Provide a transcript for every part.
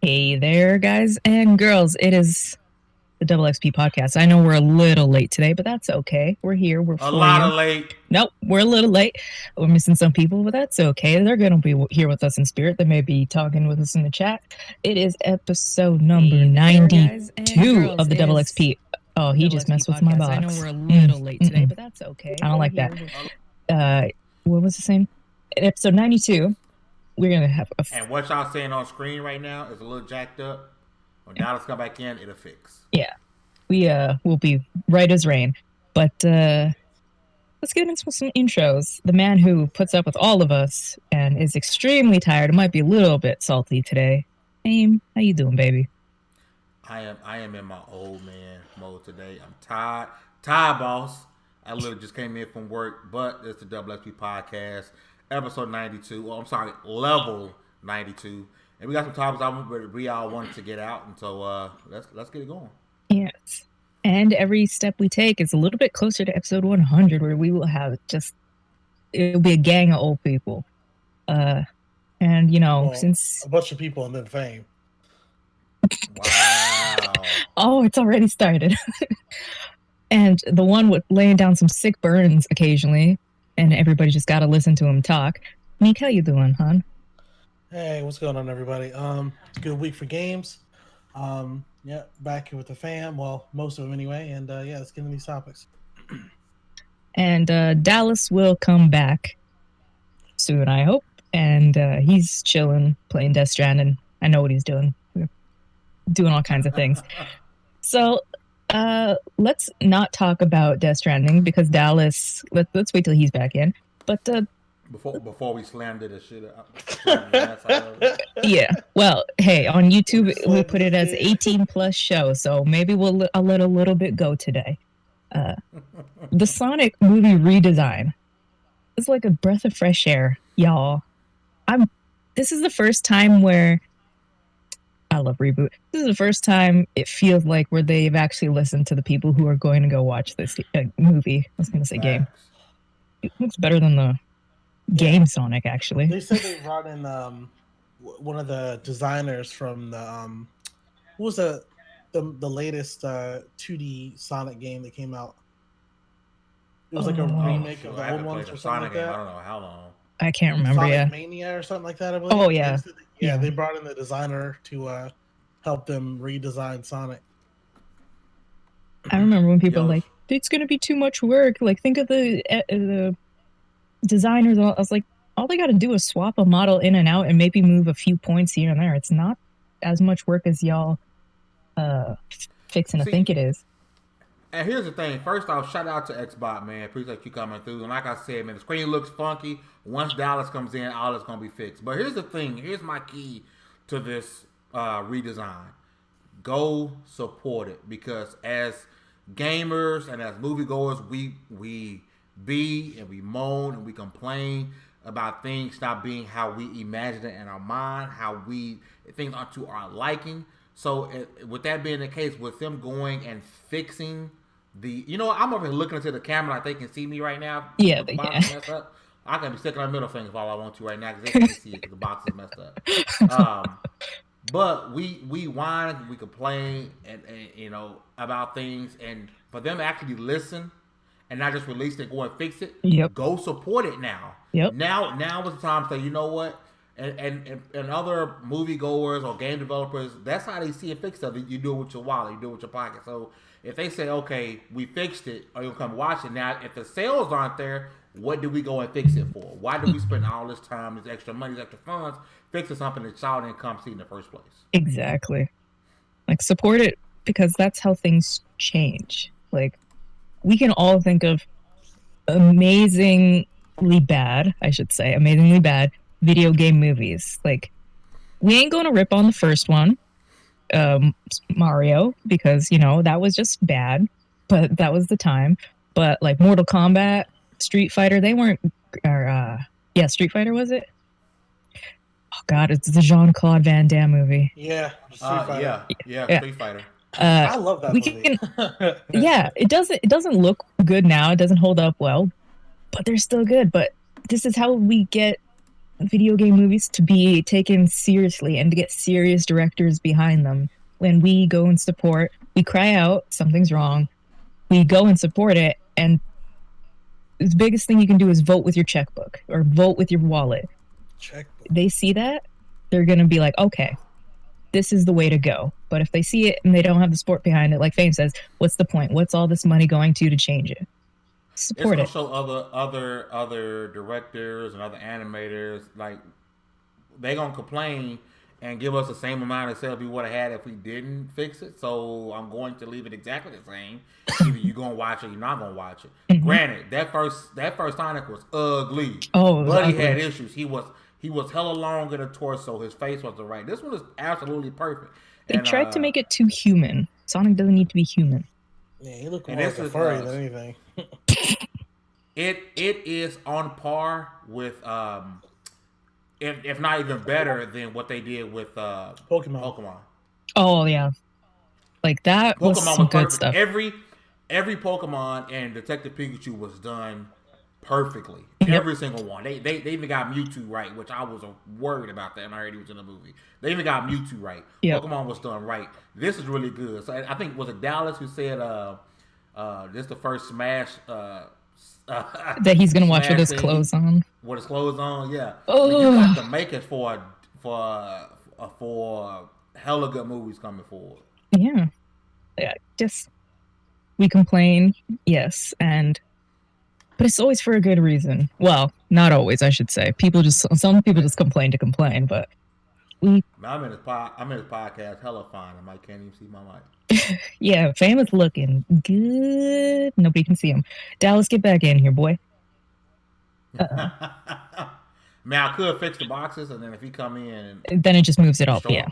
Hey there, guys and girls. It is the Double XP podcast. I know we're a little late today, but that's okay. We're here. We're A for lot you. of late. Nope, we're a little late. We're missing some people, but that's okay. They're going to be here with us in spirit. They may be talking with us in the chat. It is episode number 92 of the Double XP. Oh, he just messed with my box. I know we're a little late today, but that's okay. I don't like that. What was the same? Episode 92. We're going to have a... And what y'all seeing on screen right now is a little jacked up. When Dallas come back in, it'll fix. Yeah. We will be right as rain. But let's get into some intros. The man who puts up with all of us and is extremely tired, might be a little bit salty today. Aim, how you doing, baby? I am in my old man mode today. I'm tired. Tired, boss. I literally just came in from work, but it's the Double XP podcast, episode 92. Well, I'm sorry, level 92. And we got some topics we all wanted to get out, and so let's get it going. Yes. And every step we take is a little bit closer to episode 100, where we will have it'll be a gang of old people. And, since... a bunch of people and then fame. Wow. Oh, it's already started. And the one with laying down some sick burns occasionally, and everybody just got to listen to him talk. Meek, how you doing, hon? Hey, what's going on, everybody? Good week for games. Yeah, back here with the fam. Well, most of them anyway. And let's get into these topics. And Dallas will come back soon, I hope. And he's chilling, playing Death Stranding. I know what he's doing. We're doing all kinds of things. So let's not talk about Death Stranding because Dallas. Let's wait till he's back in. But before we slammed it, shit up. Yeah. Well, hey, on YouTube we put it as 18+ show, so maybe I'll let a little bit go today. The Sonic movie redesign is like a breath of fresh air, y'all. This is the first time where I love reboot. This is the first time it feels like where they've actually listened to the people who are going to go watch this movie. I was going to say game. It looks better than the game Sonic, actually. They said they brought in one of the designers from the what was the latest 2D Sonic game that came out. It was like a remake of the old ones or something like that. I don't know how long. I can't remember. Sonic Mania or something like that, I believe. Oh yeah. They brought in the designer to help them redesign Sonic. I remember when people were like, it's going to be too much work. Like, think of the designers. I was like, all they got to do is swap a model in and out and maybe move a few points here and there. It's not as much work as y'all fixing to think it is. And here's the thing. First off, shout out to Xbot, man. Appreciate you coming through. And like I said, man, the screen looks funky. Once Dallas comes in, all is going to be fixed. But here's the thing. Here's my key to this redesign. Go support it. Because as gamers and as moviegoers, we moan and we complain about things not being how we imagine it in our mind, how things aren't to our liking. So with that being the case, with them going and fixing I'm over here looking into the camera like they can see me right now. Yeah, they can. Messed up. I can be sticking my middle fingers all I want to right now because they can't see it because the box is messed up. But we whine, we complain, and about things, and for them to actually listen and not just release it, go and fix it. Yep. Go support it now. Yep. Now is the time to say, you know what? And other moviegoers or game developers, that's how they see it fixed stuff. You do it with your wallet, you do it with your pocket. So if they say, okay, we fixed it, or you'll come watch it. Now, if the sales aren't there, what do we go and fix it for? Why do we spend all this time, this extra money, these extra funds, fixing something that y'all didn't come see in the first place? Exactly. Like, support it because that's how things change. Like, we can all think of amazingly bad video game movies. Like, we ain't gonna rip on the first one, Mario, because that was just bad, but that was the time. But like Mortal Kombat, Street Fighter, they weren't. Street Fighter, was it? Oh God, it's the Jean-Claude Van Damme movie. Yeah, Street Fighter. Yeah, Street Fighter. I love that movie. It doesn't look good now. It doesn't hold up well, but they're still good. But this is how we get video game movies to be taken seriously and to get serious directors behind them. When we go and support, we cry out, something's wrong. We go and support it, and the biggest thing you can do is vote with your checkbook or vote with your wallet. Checkbook. They see that, they're going to be like, okay, this is the way to go. But if they see it and they don't have the support behind it, like Fame says, what's the point? What's all this money going to change it? Support It's it. gonna show other directors and other animators like they gonna complain and give us the same amount of sales we would have had if we didn't fix it. So I'm going to leave it exactly the same. Either you gonna watch it, or you're not gonna watch it. Mhm. Granted, that first Sonic was ugly. Oh, it was Buddy ugly. had issues. He was hella long in the torso. His face wasn't right. This one is absolutely perfect. They tried to make it too human. Sonic doesn't need to be human. Yeah, he looked more And like this a is, furry than anything. It is on par with if not even better than what they did with Pokemon. Oh yeah, like that was Pokemon some was good perfect. stuff. Every Pokemon and Detective Pikachu was done perfectly. Yep. Every single one. They even got Mewtwo right, which I was worried about that, and I heard he was in the movie. They even got Mewtwo right. Yep. Pokemon was done right. This is really good. So I think was it Dallas who said this is the first Smash That he's gonna watch with his clothes on. With his clothes on, yeah. Oh. But you got to make it for hella good movies coming forward. Yeah, just we complain, yes, but it's always for a good reason. Well, not always, I should say. Some people just complain to complain, but we. I'm in his podcast, hella fine. I might can't even see my mic. Yeah, Fame is looking good. Nobody can see him. Dallas, get back in here, boy. Man, I could fix the boxes, and then if he come in, then it just moves it up. Yeah.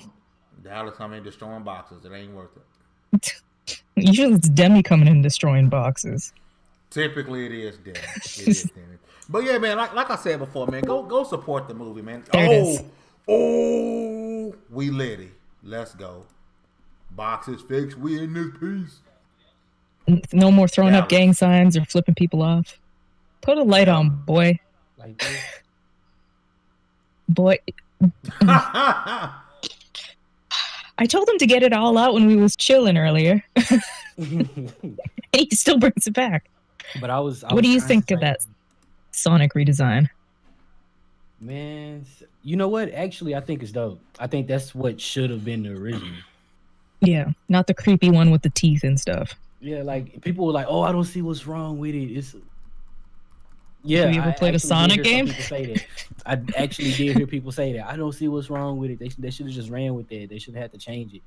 Dallas come in destroying boxes. It ain't worth it. Usually it's Demi coming in destroying boxes. Typically, it is Demi. But yeah, man, like I said before, man, go support the movie, man. There it is. We litty. Let's go. Boxes fixed. We in this piece. No more throwing up gang signs or flipping people off. Put a light on, boy. Like this. Boy. I told him to get it all out when we was chilling earlier. He still brings it back. But I was what do you think of that Sonic redesign? Man, you know what? Actually, I think it's dope. I think that's what should have been the original. Yeah, not the creepy one with the teeth and stuff. Yeah, like people were like, "Oh, I don't see what's wrong with it." It's yeah. Have you ever played a Sonic game? Say that. I actually did hear people say that. I don't see what's wrong with it. They should have just ran with it. They should have had to change it.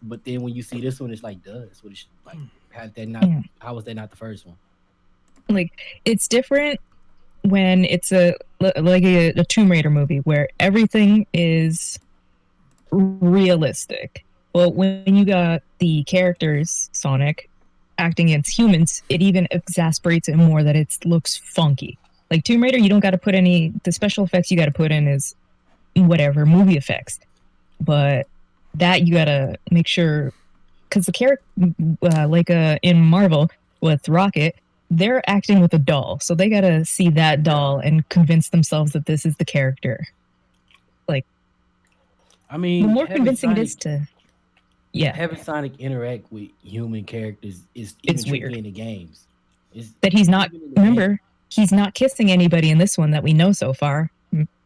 But then when you see this one, it's like, duh, that's what it should like. How was that not the first one? Like, it's different when it's a Tomb Raider movie where everything is realistic. Well, when you got the characters, Sonic, acting against humans, it even exasperates it more that it looks funky. Like Tomb Raider, you don't got to put the special effects you got to put in is whatever, movie effects. But that you got to make sure, because the character, in Marvel with Rocket, they're acting with a doll. So they got to see that doll and convince themselves that this is the character. Like, I mean, the more convincing it is to... Yeah, having Sonic interact with human characters is weird in the games. That he's not. Remember, he's not kissing anybody in this one that we know so far.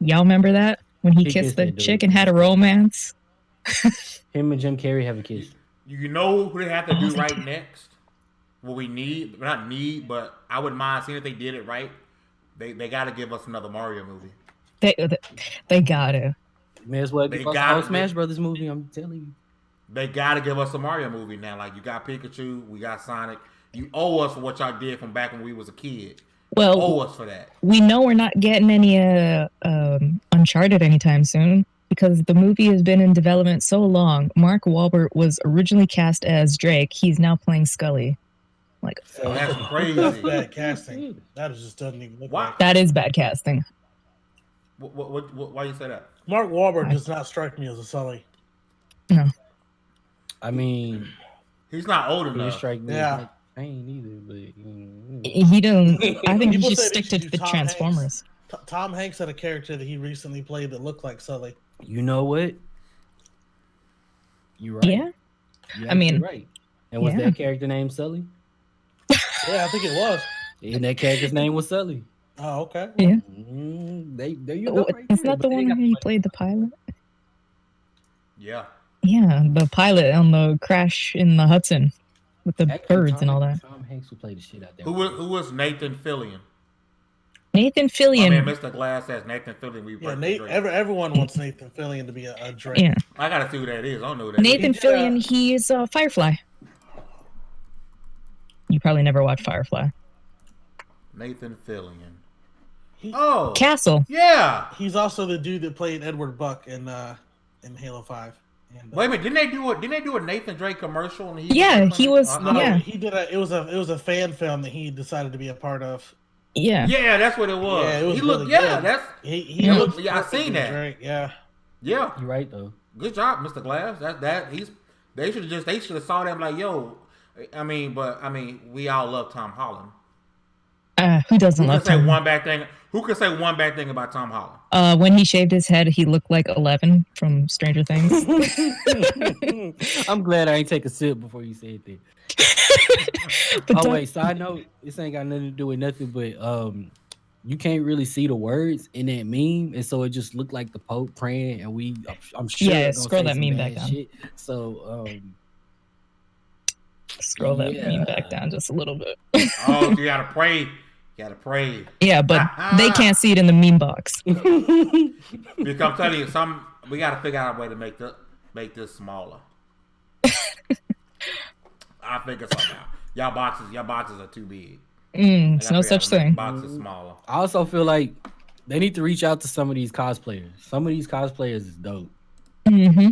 Y'all remember that when he kissed the chick and had a romance? Him and Jim Carrey have a kiss. You know who they have to do right next? What we need, not need, but I wouldn't mind seeing if they did it right. They got to give us another Mario movie. They gotta. May as well give us a Smash Brothers movie. I'm telling you. They gotta give us a Mario movie now. Like, you got Pikachu, we got Sonic. You owe us for what y'all did from back when we was a kid. Well, you owe us for that. We know we're not getting any Uncharted anytime soon because the movie has been in development so long. Mark Wahlberg was originally cast as Drake. He's now playing Scully. Like, so that's crazy. That's bad casting. That just doesn't even look like. That is bad casting. Why you say that? Mark Wahlberg does not strike me as a Sully. No. I mean, he's not old enough. Strike me. Yeah. Like, I ain't either, but he don't. I think he should stick to the Transformers. Tom Hanks had a character that he recently played that looked like Sully. You know what? You're right. Yeah. You're I mean, actually right. And was yeah. that character named Sully? Yeah, I think it was. And that character's name was Sully. Oh, okay. Yeah. There you go. Right It's there. not the one where he played the pilot. Yeah. Yeah, the pilot on the crash in the Hudson with the birds and all that. Tom Hanks will play the shit out there. Who was Nathan Fillion? Nathan I Fillion. mean, Mr. Glass says Nathan Fillion. Yeah, everyone wants Nathan Fillion to be a Drake. Yeah. I gotta see who that is. I don't know who that Nathan is. Fillion, he is Firefly. You probably never watched Firefly. Nathan Fillion. Oh, Castle. Yeah. He's also the dude that played Edward Buck in Halo 5. And, Wait a minute, didn't they do a Nathan Drake commercial? And he was. No, yeah, he did it was a fan film that he decided to be a part of. Yeah. Yeah, that's what it was. Yeah, it was he really looked. good. Yeah, that's. He looked. looks Yeah, I perfect seen as that. Drake, yeah. Yeah, You're right though. good job, Mr. Glass. They should have saw them like, yo. I mean, we all love Tom Holland. Who doesn't Who love can say Tom? one bad thing? Who can say one bad thing about Tom Holland? When he shaved his head, he looked like 11 from Stranger Things. I'm glad I ain't take a sip before you said that. But Wait, side note, this ain't got nothing to do with nothing, but you can't really see the words in that meme, and so it just looked like the Pope praying, and I'm sure Yeah, gonna scroll say that some meme bad back down. shit. So Scroll that meme back down just a little bit. Oh, you gotta pray. You gotta pray. Yeah, but they can't see it in the meme box. Because I'm telling you, we gotta figure out a way to make this smaller. I figure something out. Y'all boxes are too big. It's no such thing. Boxes smaller. I also feel like they need to reach out to some of these cosplayers. Some of these cosplayers is dope. Mm-hmm.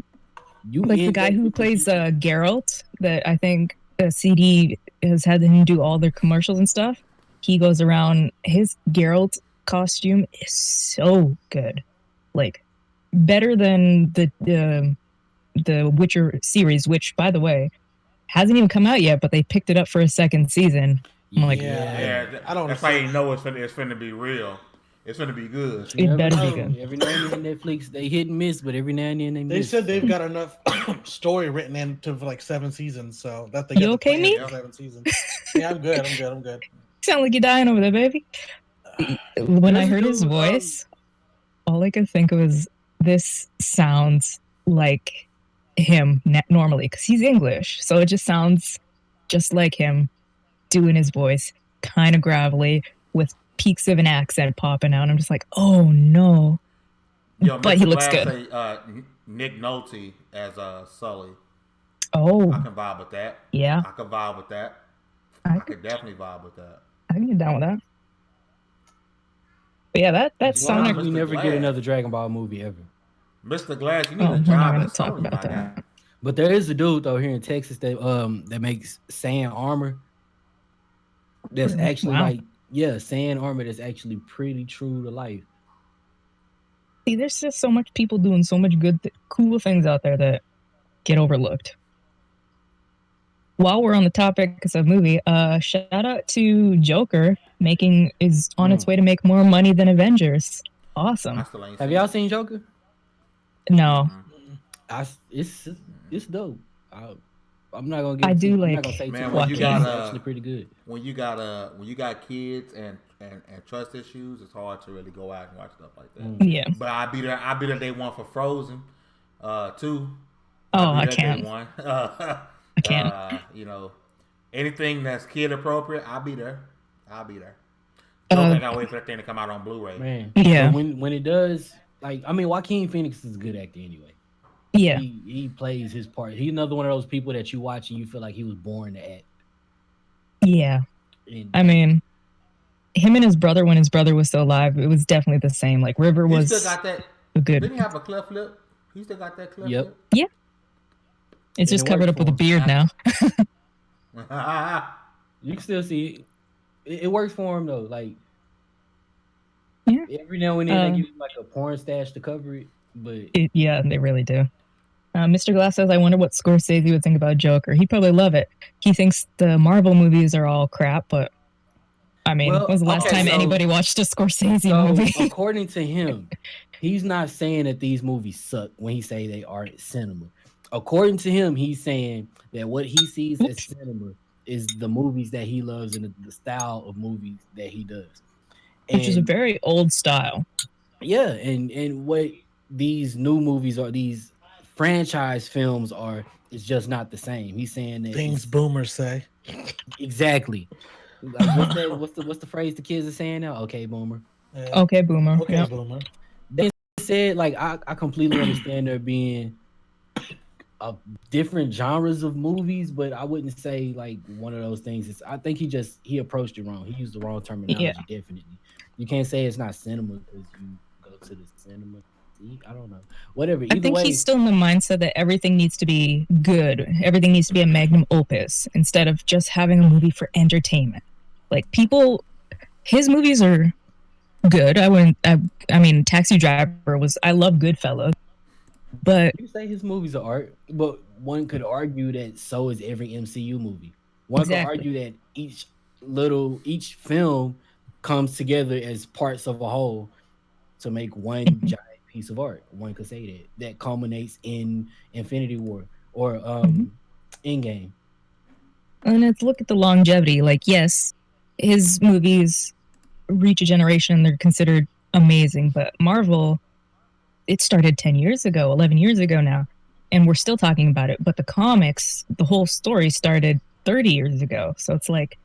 You Like the guy who plays Geralt, that I think CD has had him do all their commercials and stuff. He goes around, his Geralt costume is so good. Like, better than the Witcher series, which, by the way, hasn't even come out yet, but they picked it up for a second season. I'm like, I don't. That's how you know it's finna be real. It's finna be good. It better be good. Every now and then Netflix, they hit and miss, but every now and then they miss. They said they've got enough story written into like 7 seasons, so that they You okay, me? 7 seasons. Yeah, I'm good. I'm good. Sound like you're dying over there, baby. When I heard his voice, all I could think of is this sounds like him normally, because he's English, so it just sounds just like him doing his voice, kind of gravelly with peaks of an accent popping out. I'm just like, oh no. Yo, but Mr. he looks Glass good. Say, Nick Nolte as Sully. Oh, I can vibe with that. yeah. I can vibe with that. I could definitely vibe with that. I can get down with that. But yeah, that Sonic. We never get another Dragon Ball movie ever. Mr. Glass, you need Oh, a we're not job gonna at talk Sony, about my that. guy. But there is a dude though here in Texas that makes sand armor. That's actually sand armor that's actually pretty true to life. See, there's just so much people doing so much good, cool things out there that get overlooked. While we're on the topic of a movie, shout out to Joker is on its way to make more money than Avengers. Awesome. Have y'all seen Joker? No. It's dope. I'm not gonna. I do I'm like. not gonna say Man, too when much. you It's got actually pretty good. when you got kids and trust issues, it's hard to really go out and watch stuff like that. Yeah. But I be there day one for Frozen, too. I can't. I can't. Anything that's kid appropriate, I'll be there. I gotta wait for that thing to come out on Blu-ray. Man, yeah. So when it does, Joaquin Phoenix is a good actor anyway. Yeah. He plays his part. He's another one of those people that you watch and you feel like he was born to act. Yeah. And, I mean, him and his brother, when his brother was still alive, it was definitely the same. Like River was He still got that. good. Didn't he have a cleft lip? He still got that cleft Yep. lip? Yeah. It's just covered up with a beard now. You can still see it. It works for him though. Like Yeah. every now and then they give him like a porn stash to cover it, but Yeah, they really do. Mr. Glass says, I wonder what Scorsese would think about Joker. He'd probably love it. He thinks the Marvel movies are all crap, but I mean, Well, when was the last okay, time so- anybody watched a Scorsese So movie? according to him, he's not saying that these movies suck when he say they are cinema. According to him, he's saying that what he sees as cinema is the movies that he loves and the style of movies that he does. Which is a And very old style. yeah, and what these new movies or these franchise films are is just not the same. He's saying that Things it's- boomers say. exactly. Like what's the phrase the kids are saying now? Okay, boomer. Yeah. Okay, boomer. Okay, Yep. boomer. They said like I completely understand there being different genres of movies, but I wouldn't say like one of those things. I think he approached it wrong. He used the wrong terminology. Yeah. Definitely, you can't say it's not cinema because you go to the cinema. See, I don't know. Whatever. I Either think way, he's still in the mindset that everything needs to be good. Everything needs to be a magnum opus instead of just having a movie for entertainment. Like people, his movies are good. I mean, Taxi Driver was. I love Goodfellas, but you say his movies are art, but one could argue that so is every MCU movie. One Exactly. could argue that each film comes together as parts of a whole to make one giant piece of art. One could say that culminates in Infinity War or Endgame. and it's look at the longevity. Like, yes, his movies reach a generation; they're considered amazing. But Marvel, it started 10 years ago, 11 years ago now, and we're still talking about it. But the comics, the whole story started 30 years ago. So it's like,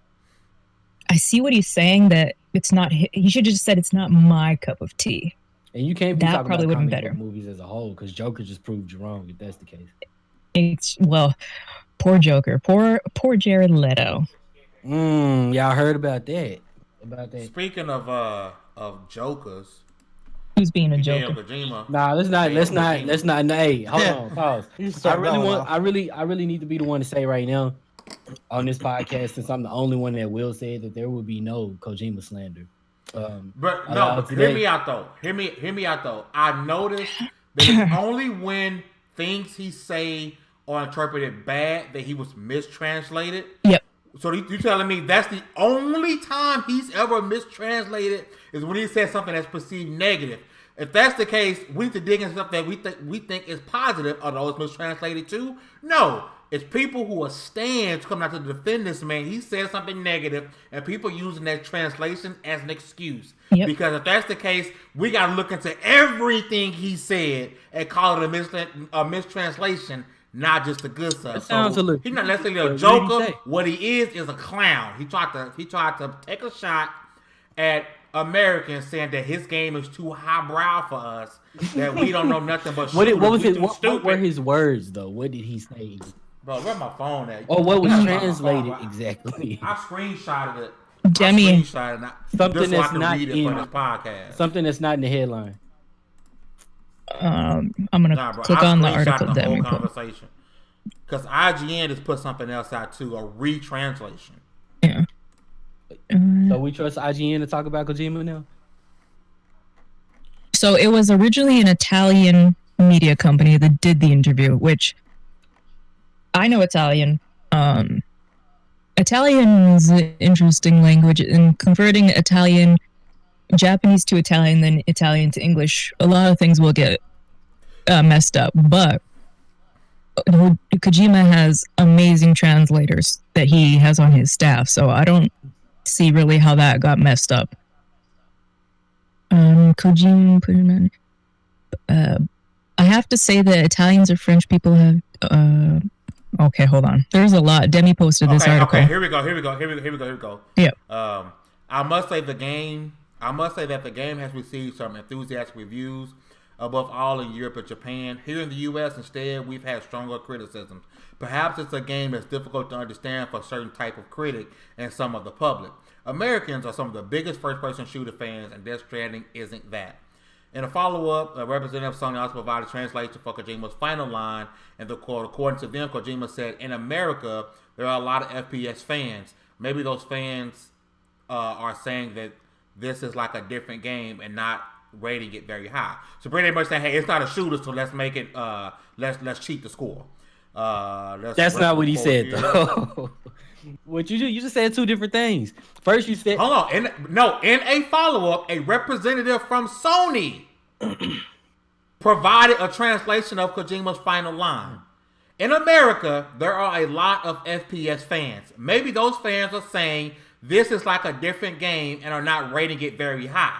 I see what he's saying that it's not, he should have just said it's not my cup of tea. And you can't be That talking probably about would've been comic book better. movies as a whole because Joker just proved you wrong if that's the case. Well, poor Joker, poor Jared Leto. Y'all heard about that? About that? Speaking of jokers, Who's being a Hideo Joker? Kojima. Nah, let's not. Hey, hold on, pause. You I start really going want. off. I really need to be the one to say right now on this podcast, since I'm the only one that will say that there will be no Kojima slander. But allowed no, but today. hear me out though. Hear me out though. I noticed that it's only when things he say are interpreted bad that he was mistranslated. Yep. So you telling me that's the only time he's ever mistranslated is when he says something that's perceived negative. If that's the case, we need to dig into stuff that we think is positive, although it's mistranslated too. No, it's people who are stands coming out to defend this man. He said something negative, and people using that translation as an excuse. Yep. Because if that's the case, we got to look into everything he said and call it a mistranslation. Not just the good stuff. sounds a little- he's not necessarily a What did he joker. say? What he is a clown. He tried to take a shot at Americans, saying that his game is too highbrow for us, that we don't know nothing but What shooters. was We it? too What stupid. were his words though? What did he say? Bro, where's my phone at? Or what was I got my phone, translated bro. exactly? I screenshotted it. Demi. I screenshotted it. Something just so that's I can not read it in- for this podcast. Something that's not in the headline. I'm gonna Nah, bro, click I on the screenshot article the that whole we put. conversation. Because IGN just put something else out too, a retranslation. Yeah. So we trust IGN to talk about Kojima now. So it was originally an Italian media company that did the interview, which I know Italian. Italian is an interesting language, and converting Japanese to Italian, then Italian to English, a lot of things will get messed up. But Kojima has amazing translators that he has on his staff, so I don't see really how that got messed up. Kojima put him in. I have to say that Italians or French people have. Okay, hold on. There's a lot. Demi posted this article. Okay, here we go. Yeah. I must say that the game has received some enthusiastic reviews, above all in Europe and Japan. Here in the U.S., instead, we've had stronger criticisms. Perhaps it's a game that's difficult to understand for a certain type of critic and some of the public. Americans are some of the biggest first-person shooter fans, and Death Stranding isn't that. In a follow-up, Representative Sony also provided translation for Kojima's final line, and the quote, according to them, Kojima said, "In America, there are a lot of FPS fans. Maybe those fans are saying that this is like a different game and not rating it very high." So pretty much saying, "Hey, it's not a shooter, so let's make it let's cheat the score." That's not what he said though. What you do? You just said two different things. First, you said Hold on. In a follow-up, a representative from Sony provided a translation of Kojima's final line. In America, there are a lot of FPS fans. Maybe those fans are saying this is like a different game and are not rating it very high.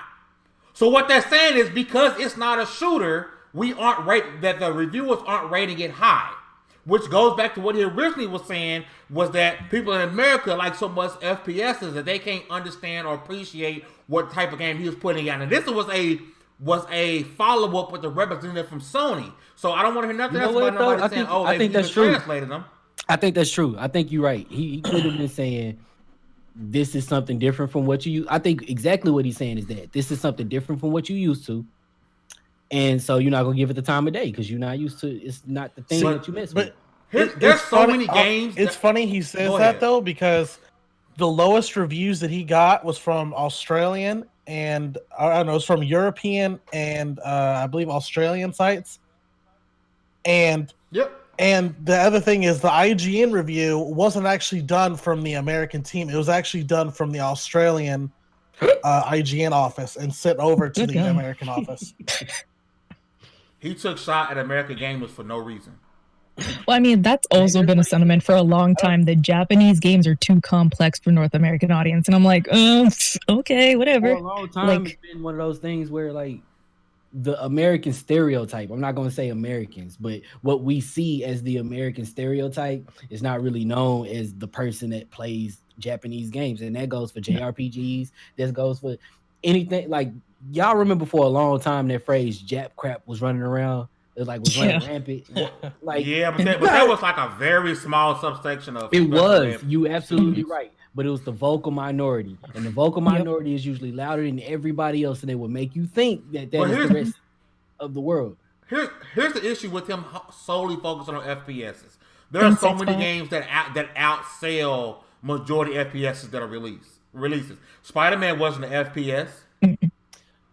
So what they're saying is because it's not a shooter, that the reviewers aren't rating it high. Which goes back to what he originally was saying, was that people in America like so much FPSs that they can't understand or appreciate what type of game he was putting out. And this was a follow-up with the representative from Sony. So I don't want to hear nothing else about nobody saying, I think that's true. Translated them. I think that's true. I think you're right. He could have been saying this is something different from what you use. I think exactly what he's saying is that this is something different from what you used to. And so you're not gonna give it the time of day because you're not used to. It's not the thing that you miss. But there's so many games. It's funny he says that though, because the lowest reviews that he got was from Australian and I don't know, it's from European and I believe Australian sites. And and the other thing is the IGN review wasn't actually done from the American team. It was actually done from the Australian IGN office and sent over to the American office. He took shot at American gamers for no reason. Well, I mean, that's also been a sentiment for a long time that Japanese games are too complex for North American audience. And I'm like, okay, whatever. For a long time, it's been one of those things where, like, the American stereotype, I'm not going to say Americans, but what we see as the American stereotype is not really known as the person that plays Japanese games. And that goes for JRPGs. That goes for anything. Like, y'all remember for a long time that phrase Jap crap was running around? It was running rampant. Like, but that was like a very small subsection of it was. You absolutely right. But it was the vocal minority. And the vocal minority is usually louder than everybody else, and they will make you think that is the rest of the world. Here's the issue with him solely focusing on FPSs. There are so many games that outsell majority FPSs that are releases. Spider-Man wasn't an FPS.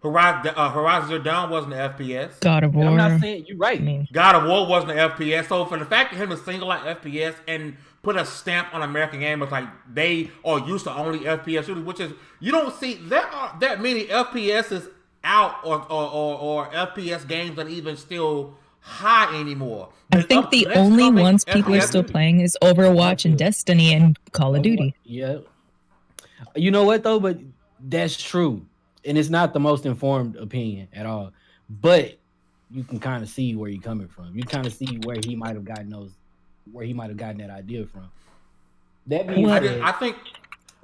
Horizon Zero Dawn wasn't an FPS. God of War. I'm not saying you're right. God of War wasn't an FPS. So for the fact of him to single out FPS and put a stamp on American gamers like they are used to only FPS shooters, which is you don't see there are that many FPSs out or FPS games that even still high anymore. I think the only ones people are still playing is Overwatch and Destiny and Call of Duty. Yeah. You know what though? But that's true. And it's not the most informed opinion at all, but you can kind of see where you're coming from. You kind of see where he might have gotten that idea from. That being said, I think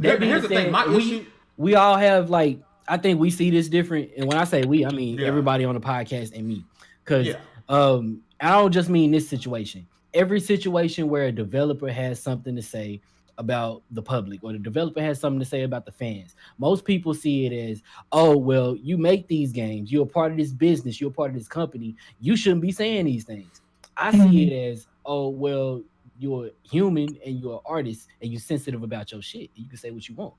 here's the thing. My issue, we all have I think we see this different, and when I say we, I mean everybody on the podcast and me, because I don't just mean this situation. Every situation where a developer has something to say about the public or the developer has something to say about the fans. Most people see it as, oh, well, you make these games. You're a part of this business. You're a part of this company. You shouldn't be saying these things. I see it as, oh, well, you're human and you're an artist and you're sensitive about your shit. You can say what you want.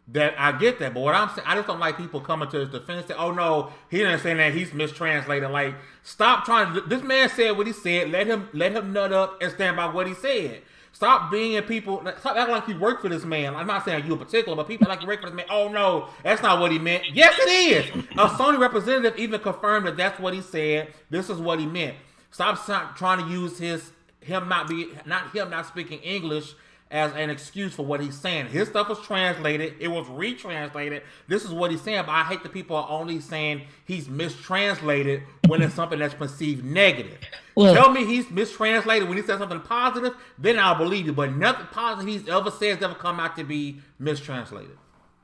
That I get that, but what I'm saying, I just don't like people coming to his defense. Say, oh no, he didn't say that. He's mistranslated. Like, stop trying. This man said what he said. Let him nut up and stand by what he said. Stop being people. Stop acting like you work for this man. I'm not saying you in particular, but people like you work for this man. Oh no, that's not what he meant. Yes, it is. A Sony representative even confirmed that that's what he said. This is what he meant. Stop trying to use him not speaking English as an excuse for what he's saying. His stuff was translated. It was retranslated. This is what he's saying, but I hate that people are only saying he's mistranslated when it's something that's perceived negative. Well, tell me he's mistranslated when he says something positive, then I'll believe you. But nothing positive he's ever said has ever come out to be mistranslated.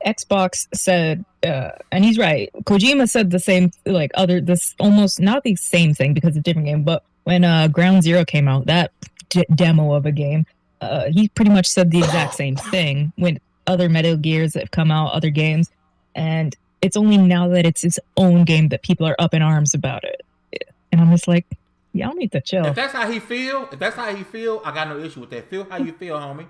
Xbox said, and he's right, Kojima said the same, this almost not the same thing because it's a different game, but when Ground Zero came out, that demo of a game, he pretty much said the exact same thing when other Metal Gears have come out, other games, and it's only now that it's his own game that people are up in arms about it. And I'm just like, y'all need to chill. If that's how he feel, I got no issue with that. Feel how you feel, homie.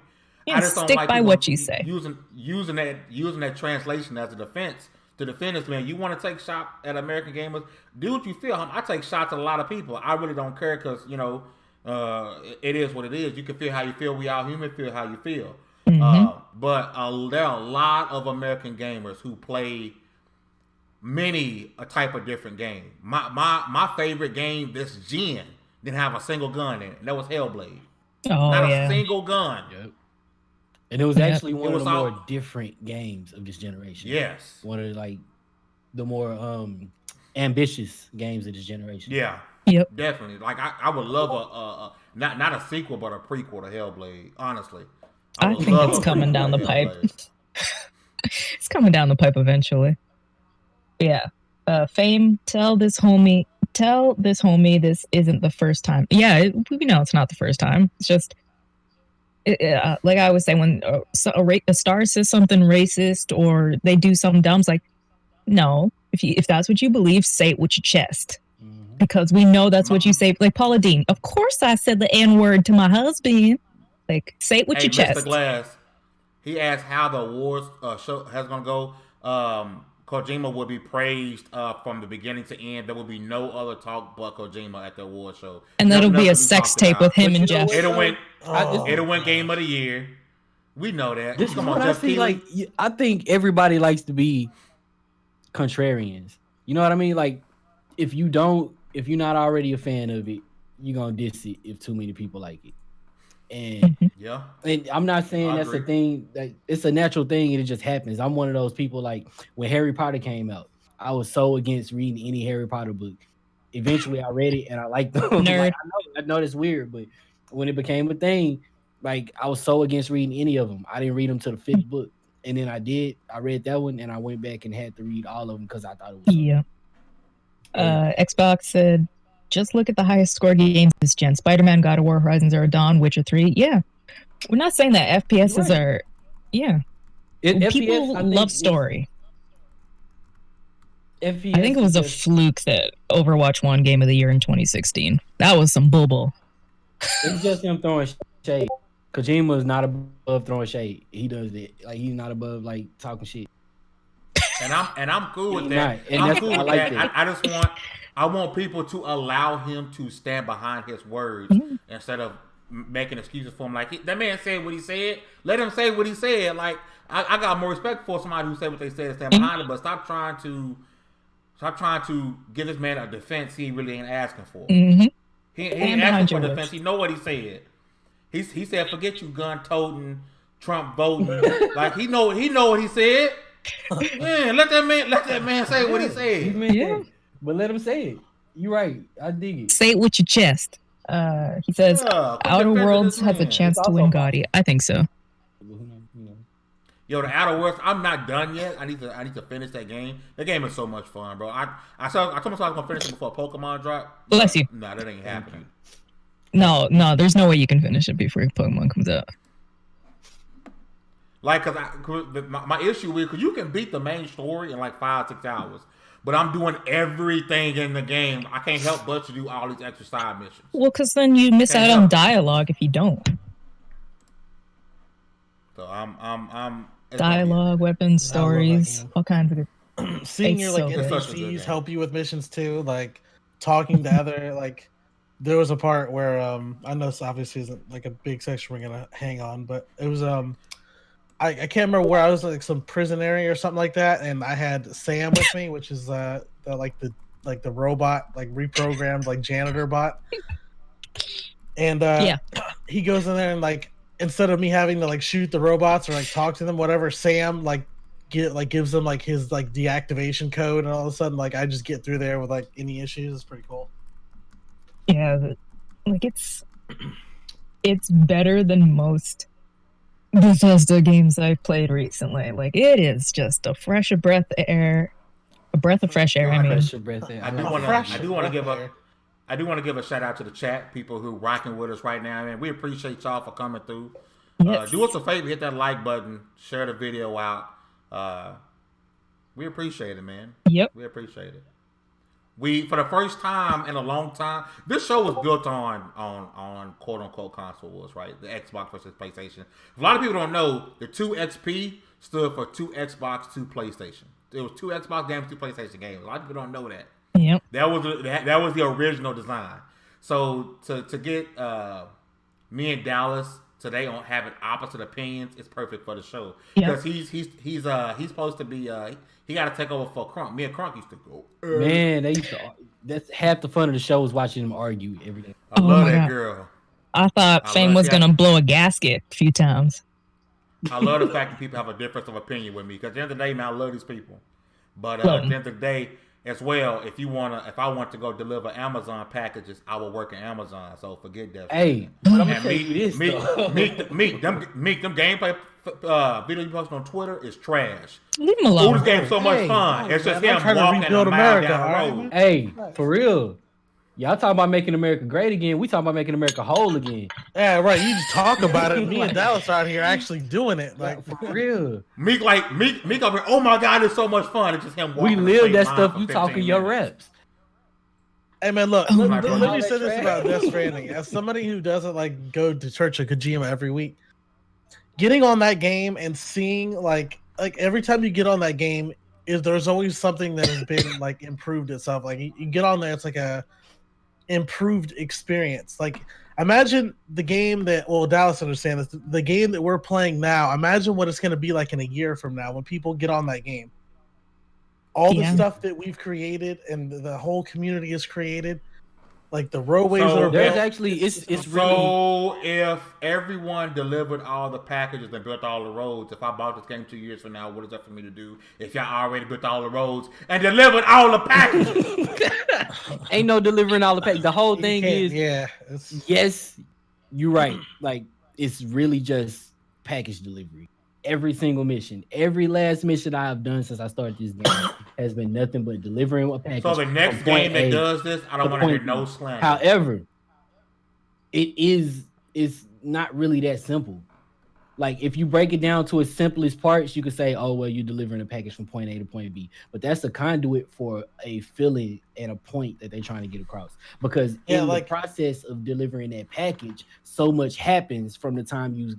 Yeah, I just don't stick by what you say. Using that translation as a defense to defend this man. You want to take shot at American gamers? Do what you feel. I take shots at a lot of people. I really don't care because It is what it is. You can feel how you feel. We all human. Feel how you feel. Mm-hmm. But there are a lot of American gamers who play many a type of different game. My favorite game this gen didn't have a single gun in it. And that was Hellblade. Oh Not a yeah. single gun. Yep. And it was Yep. actually one It of was the more all- different games of this generation. Yes. One of the more ambitious games of this generation. Yeah. Yep. Definitely. Like I would love a not a sequel but a prequel to Hellblade. Honestly, I would think love it's a coming prequel down to the pipe. Hellblade. It's coming down the pipe eventually. Yeah. Fame, tell this homie this isn't the first time. Yeah, we know it's not the first time. It's just like I always say, when a star says something racist or they do something dumb, it's like, no, if that's what you believe, say it with your chest. Mhm. Because we know that's what you say. Like Paula Deen, of course I said the N-word to my husband. Like, say it with Hey, your Mr. chest. Glass, he asked how the awards show has gonna go. Kojima will be praised from the beginning to end. There will be no other talk but Kojima at the award show. And that'll Nothing be a else will sex talked tape about. with him But and you know Jeff. what? It'll win. Oh, It'll win gosh. Game of the Year. We know that. This is Come on, what I Jeff see. Keighley. Like, I think everybody likes to be contrarians. You know what I mean? Like, if you're not already a fan of it, you're gonna diss it if too many people like it. And Yeah. and I'm not saying I that's a agree. thing. That it's a natural thing and it just happens. I'm one of those people. Like when Harry Potter came out, I was so against reading any Harry Potter book. Eventually, I read it and I liked them. Nerd. Like, I know that's weird, but when it became a thing, like I was so against reading any of them. I didn't read them to the 5th book, and then I did. I read that one, and I went back and had to read all of them because I thought it was. Yeah. Xbox said, just look at the highest score games this gen. Spider-Man, God of War, Horizon Zero Dawn, Witcher 3. Yeah. We're not saying that FPSs Right. are, yeah. People FPS, I think, love story. FPS, I think it was a fluke that Overwatch won Game of the Year in 2016. That was some bubble. It's just him throwing shade. Kojima is not above throwing shade. He does it. Like he's not above like talking shit. And I'm cool with He's that. not. And I'm that's cool why I with like that. that. I want people to allow him to stand behind his words instead of making excuses for him. Like that man said what he said. Let him say what he said. Like I got more respect for somebody who said what they said and stand behind it. But stop trying to give this man a defense he really ain't asking for. Mm-hmm. He ain't asking for defense. He know what he said. He said, "Forget you, gun toting, Trump voting." Like he know what he said. Yeah, let that man say what he said. Yeah, but let him say it. You're right. I dig it. Say it with your chest. He says, Outer Worlds has a chance to win Gotti. I think so. Yo, the Outer Worlds, I'm not done yet. I need to finish that game. That game is so much fun, bro. I told myself I was gonna finish it before Pokemon drop. Bless you. Nah, that ain't happening. No, there's no way you can finish it before Pokemon comes out. Like, cause my issue is, cause you can beat the main story in like 5-6 hours, but I'm doing everything in the game. I can't help but to do all these extra side missions. Well, because then you miss out on dialogue if you don't. So I'm dialogue, weapons, stories, all kinds of good. Seeing your like NPCs help you with missions too, like talking to other like. There was a part where I know this obviously isn't like a big section we're gonna hang on, but it was I can't remember where I was, like some prison area or something like that, and I had Sam with me, which is the robot, like reprogrammed like janitor bot. And he goes in there and like instead of me having to like shoot the robots or like talk to them, whatever, Sam gives them like his like deactivation code, and all of a sudden like I just get through there with like any issues. It's pretty cool. Yeah, like it's better than most Bethesda games I've played recently. Like it is just a breath of fresh air. I mean, I do want to give a shout out to the chat people who rocking with us right now. Man, we appreciate y'all for coming through. Yes. Do us a favor, hit that like button, share the video out. We appreciate it, man. Yep, we appreciate it. We, for the first time in a long time, this show was built on quote unquote console wars, right? The Xbox versus PlayStation. A lot of people don't know the 2XP stood for 2 Xbox, 2 PlayStation. There was 2 Xbox games, 2 PlayStation games. A lot of people don't know that. Yep. That was the original design. So to get me and Dallas today on having opposite opinions is perfect for the show because he's supposed to be he got to take over for Crunk. Me and Crunk used to go. Man, they used to. That's half the fun of the show is watching them argue every day. I love that girl. I thought Fame was gonna blow a gasket a few times. I love the fact that people have a difference of opinion with me because at the end of the day, man, I love these people. But at the end of the day, as well, if I want to go deliver Amazon packages, I will work at Amazon. So forget that. Hey, but I'm gonna tell you this them gameplay video you post on Twitter is trash. Leave him alone. This game's so much fun. It's just him walking a mile down the road. Hey, for real. Y'all talking about making America great again. We talking about making America whole again. Yeah, right. You just talk about it. Me and Dallas out here actually doing it. Like for real. Meek over here, oh my God, it's so much fun. It's just him walking. We live that stuff you talking your reps. Hey man, look, let me say this about Death Stranding. As somebody who doesn't like go to church of Kojima every week, getting on that game and seeing like every time you get on that game, there's always something that has been like improved itself. Like you get on there, it's like a improved experience. Like imagine the game that Dallas understands this, the game that we're playing now. Imagine what it's going to be like in a year from now when people get on that game. All the stuff that we've created and the whole community has created, like the roadways that are built. Actually, it's so really... if everyone delivered all the packages and built all the roads, if I bought this game 2 years from now, what is that for me to do? If y'all already built all the roads and delivered all the packages, ain't no delivering all the packages. The whole thing is, yes, you're right. Like it's really just package delivery. Every single mission, every last mission I have done since I started this game has been nothing but delivering a package. So the next game that does this, I don't want to hear no slander. However, it's not really that simple. Like if you break it down to its simplest parts, you could say, "Oh well, you're delivering a package from point A to point B," but that's a conduit for a feeling and a point that they're trying to get across. Because in the process of delivering that package, so much happens from the time you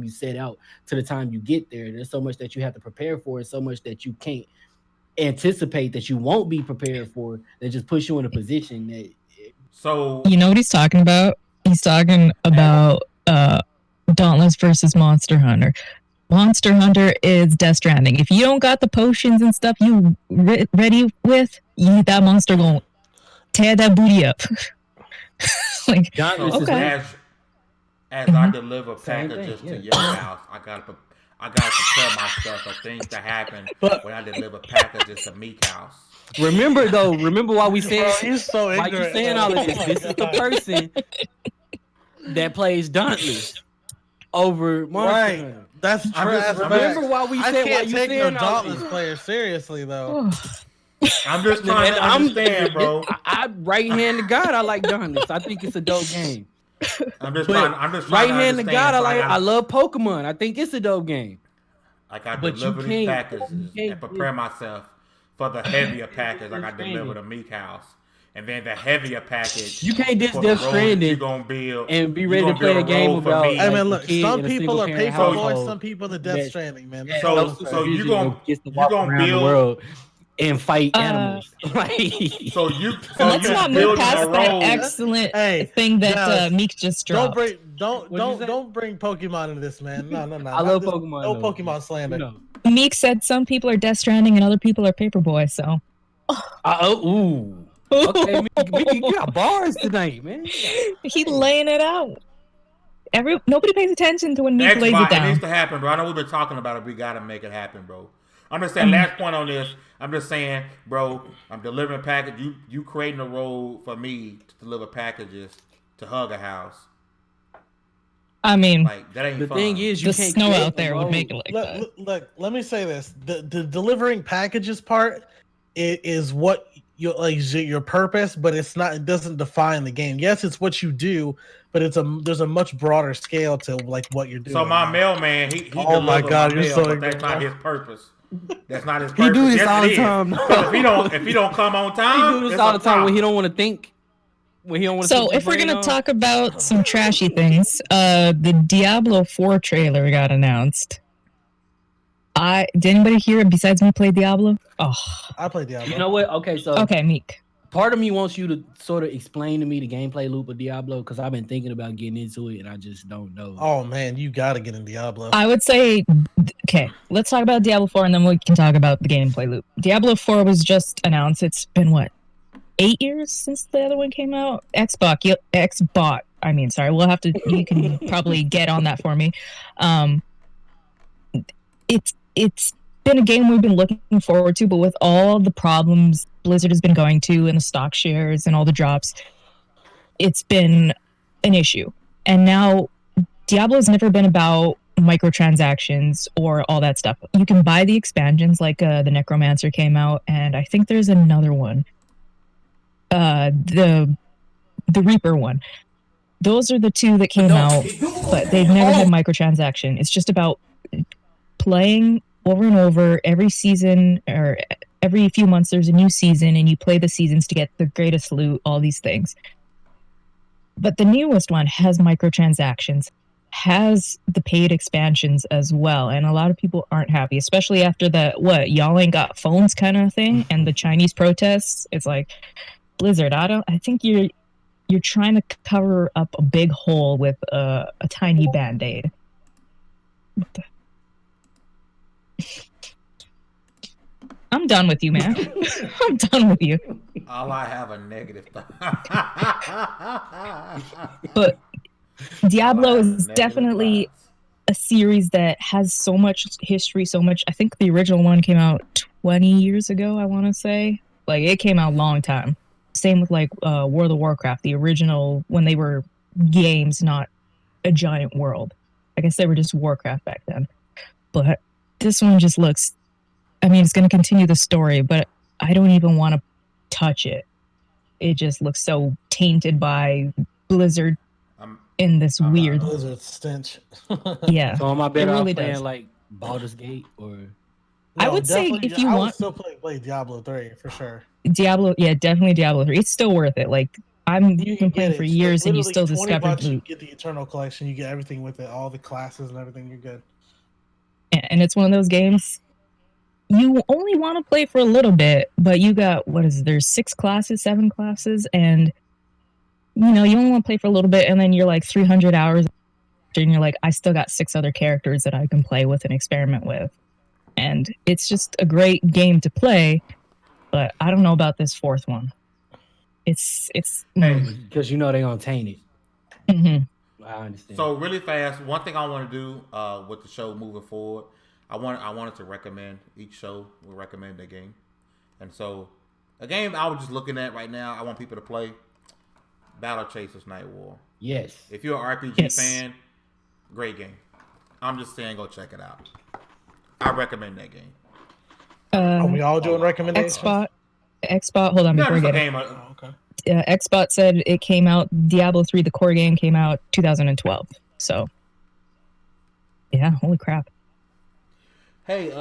set out to the time you get there. There's so much that you have to prepare for, and so much that you can't anticipate that you won't be prepared for. That just puts you in a position that. So you know what he's talking about? He's talking about Dauntless versus Monster Hunter. Monster Hunter is Death Stranding. If you don't got the potions and stuff you ready with, that monster gonna tear that booty up. Like, okay. As I deliver packages to your house, I gotta prepare myself for things to happen when I deliver packages to Meek's house. Remember why we said he's so ignorant. Why you saying all of this? This is the person that plays Dauntless over Monster Hunter. That's true. Remember why we said why you take saying no Dauntless player seriously though. I'm just trying to understand, bro. I right hand to God, I like Dauntless. I think it's a dope game. I'm just trying to right hand to God, I love Pokemon. I think it's a dope game. I got to deliver these packages and prepare myself for the heavier package. I got to deliver to Meek's house. And then the heavier package. You can't just Death Stranding and be ready to play a game about. I mean, look, some people are paper boys, some people are Death Stranding, man. So you gonna build the world and fight animals. Let's not move past that excellent thing that Meek just dropped. Don't bring Pokemon into this, man. No. I love Pokemon. No Pokemon slander. No. Meek said some people are Death Stranding and other people are Paperboy. So. Okay, we got bars tonight, man. He laying it out. Nobody pays attention to when Meek lays it down. It needs to happen, bro. I know we've been talking about it. We gotta make it happen, bro. I'm just saying. Last point on this. I'm just saying, bro. I'm delivering a package. You creating a road for me to deliver packages to Hugger House. I mean, like that ain't the fun. thing is, the snow out there would make it like that. Look, let me say this: the delivering packages part is what your purpose, but it's not. It doesn't define the game. Yes, it's what you do, but there's a much broader scale to like what you're doing. So my mailman, he oh my God, you're so but that's not his purpose. That's not his purpose. He do this all the time. If he don't come on time, he do this all the time when he don't want to think. When he don't want to. So if we're gonna talk about some trashy things, the Diablo 4 trailer got announced. Did anybody hear it besides me play Diablo? Oh, I played Diablo. You know what? Okay, Meek. Part of me wants you to sort of explain to me the gameplay loop of Diablo because I've been thinking about getting into it and I just don't know. Oh man, you gotta get in Diablo. I would say, okay, let's talk about Diablo 4 and then we can talk about the gameplay loop. Diablo 4 was just announced. It's been what, 8 years since the other one came out? Xbot. I mean, sorry, we'll have to. You can probably get on that for me. It's been a game we've been looking forward to, but with all the problems Blizzard has been going to and the stock shares and all the drops, it's been an issue. And now Diablo's never been about microtransactions or all that stuff. You can buy the expansions, like the Necromancer came out, and I think there's another one, the Reaper one. Those are the two that came out, but they've never had microtransaction. It's just about playing over and over every season, or every few months there's a new season and you play the seasons to get the greatest loot, all these things. But the newest one has microtransactions, has the paid expansions as well, and a lot of people aren't happy, especially after the y'all ain't got phones kind of thing and the Chinese protests. It's like, Blizzard, I think you're trying to cover up a big hole with a tiny band-aid. I'm done with you, man. I'm done with you. All I have a negative thought. But Diablo is definitely a series that has so much history, so much. I think the original one came out 20 years ago, I want to say. Like, it came out a long time. Same with like World of Warcraft, the original, when they were games, not a giant world. I guess they were just Warcraft back then. But this one just looks, I mean, it's going to continue the story, but I don't even want to touch it. It just looks so tainted by Blizzard in this weird Blizzard stench. Yeah. So am I better really off playing does. like Baldur's Gate or? I would say if you I would want still play Diablo 3 for sure. Diablo, yeah, definitely Diablo 3. It's still worth it. Like, I've been playing for years and you still discover $20, you loot. get the Eternal Collection, you get everything with it, all the classes and everything, you're good. And it's one of those games you only want to play for a little bit, but you got, there's 7 classes, and you only want to play for a little bit, and then you're like 300 hours and you're like, I still got 6 other characters that I can play with and experiment with. And it's just a great game to play, but I don't know about this 4th one. It's because they're gonna taint it. Mm-hmm. I understand. So really fast, one thing I want to do with the show moving forward, I wanted to recommend each show. Will recommend a game, and so a game I was just looking at right now. I want people to play Battle Chasers Night War. Yes. If you're an RPG fan, great game. I'm just saying, go check it out. I recommend that game. Are we all doing recommendations? Xbot, hold on, before I get it. Okay. Xbot said it came out, Diablo 3, the core game, came out 2012. So, yeah, holy crap. Hey,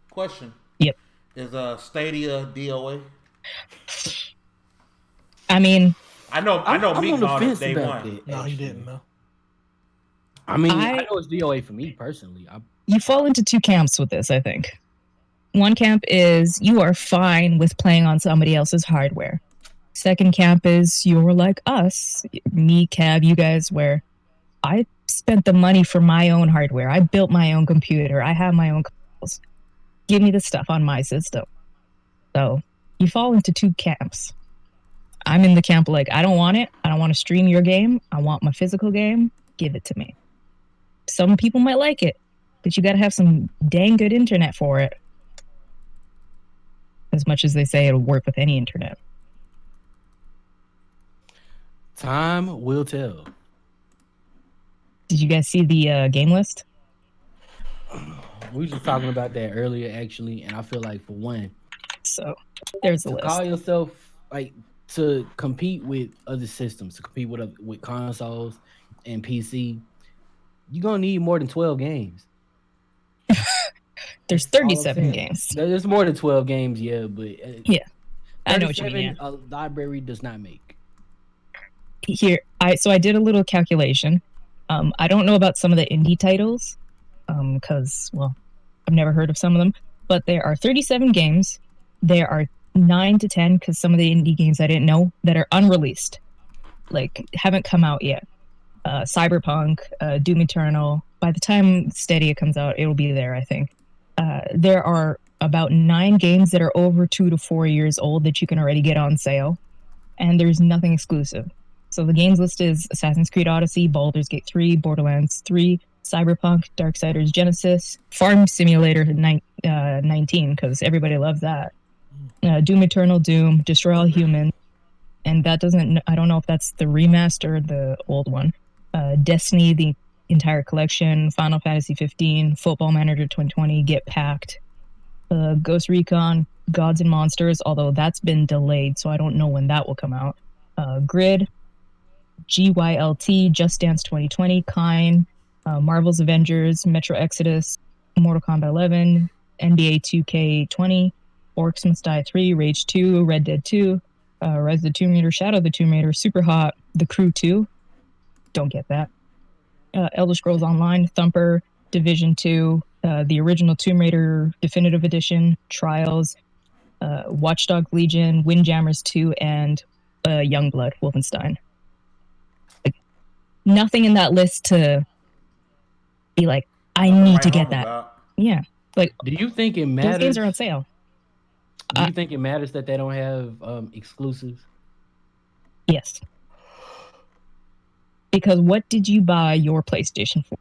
question. Yep. Is Stadia DOA? I mean, I know Meek on the on fence day about one. that. No, he didn't, no. I mean, I know it's DOA for me personally. You fall into 2 camps with this, I think. One camp is you are fine with playing on somebody else's hardware. Second camp is you're like us, me, Cav, you guys, where I spent the money for my own hardware. I built my own computer. I have my own consoles. Give me the stuff on my system. So you fall into 2 camps. I'm in the camp like, I don't want it. I don't want to stream your game. I want my physical game. Give it to me. Some people might like it, but you got to have some dang good internet for it. As much as they say it'll work with any internet. Time will tell. Did you guys see the game list? We were just talking about that earlier, actually, and I feel like for one, so there's a to list. call yourself like to compete with other systems, to compete with consoles and PC, you're gonna need more than 12 games. There's 37 games. There's more than 12 games, yeah, but yeah, I know what you mean. A library does not make. Here, I did a little calculation. I don't know about some of the indie titles, because I've never heard of some of them. But there are 37 games. There are 9 to 10, because some of the indie games I didn't know that are unreleased, like haven't come out yet. Cyberpunk, Doom Eternal. By the time Stadia comes out, it'll be there, I think. There are about 9 games that are over 2 to 4 years old that you can already get on sale, and there's nothing exclusive. So the games list is Assassin's Creed Odyssey, Baldur's Gate 3, Borderlands 3, Cyberpunk, Darksiders Genesis, Farm Simulator 19, because everybody loves that. Doom Eternal, Doom, Destroy All Humans, and that doesn't, I don't know if that's the remaster or the old one. Destiny, the entire collection, Final Fantasy 15, Football Manager 2020, Get Packed, Ghost Recon, Gods and Monsters, although that's been delayed, so I don't know when that will come out. Grid, GYLT, Just Dance 2020, Kine, Marvel's Avengers, Metro Exodus, Mortal Kombat 11, NBA 2K20, Orcs Must Die 3, Rage 2, Red Dead 2, Rise of the Tomb Raider, Shadow of the Tomb Raider, Super Hot, The Crew 2, don't get that. Elder Scrolls Online, Thumper, Division 2, the original Tomb Raider Definitive Edition, Trials, Watchdog Legion, Windjammers 2, and Youngblood, Wolfenstein. Like, nothing in that list to be like, I need to get that. Yeah. Like, do you think it matters? Those games are on sale. Do you think it matters that they don't have exclusives? Yes. Because what did you buy your PlayStation for?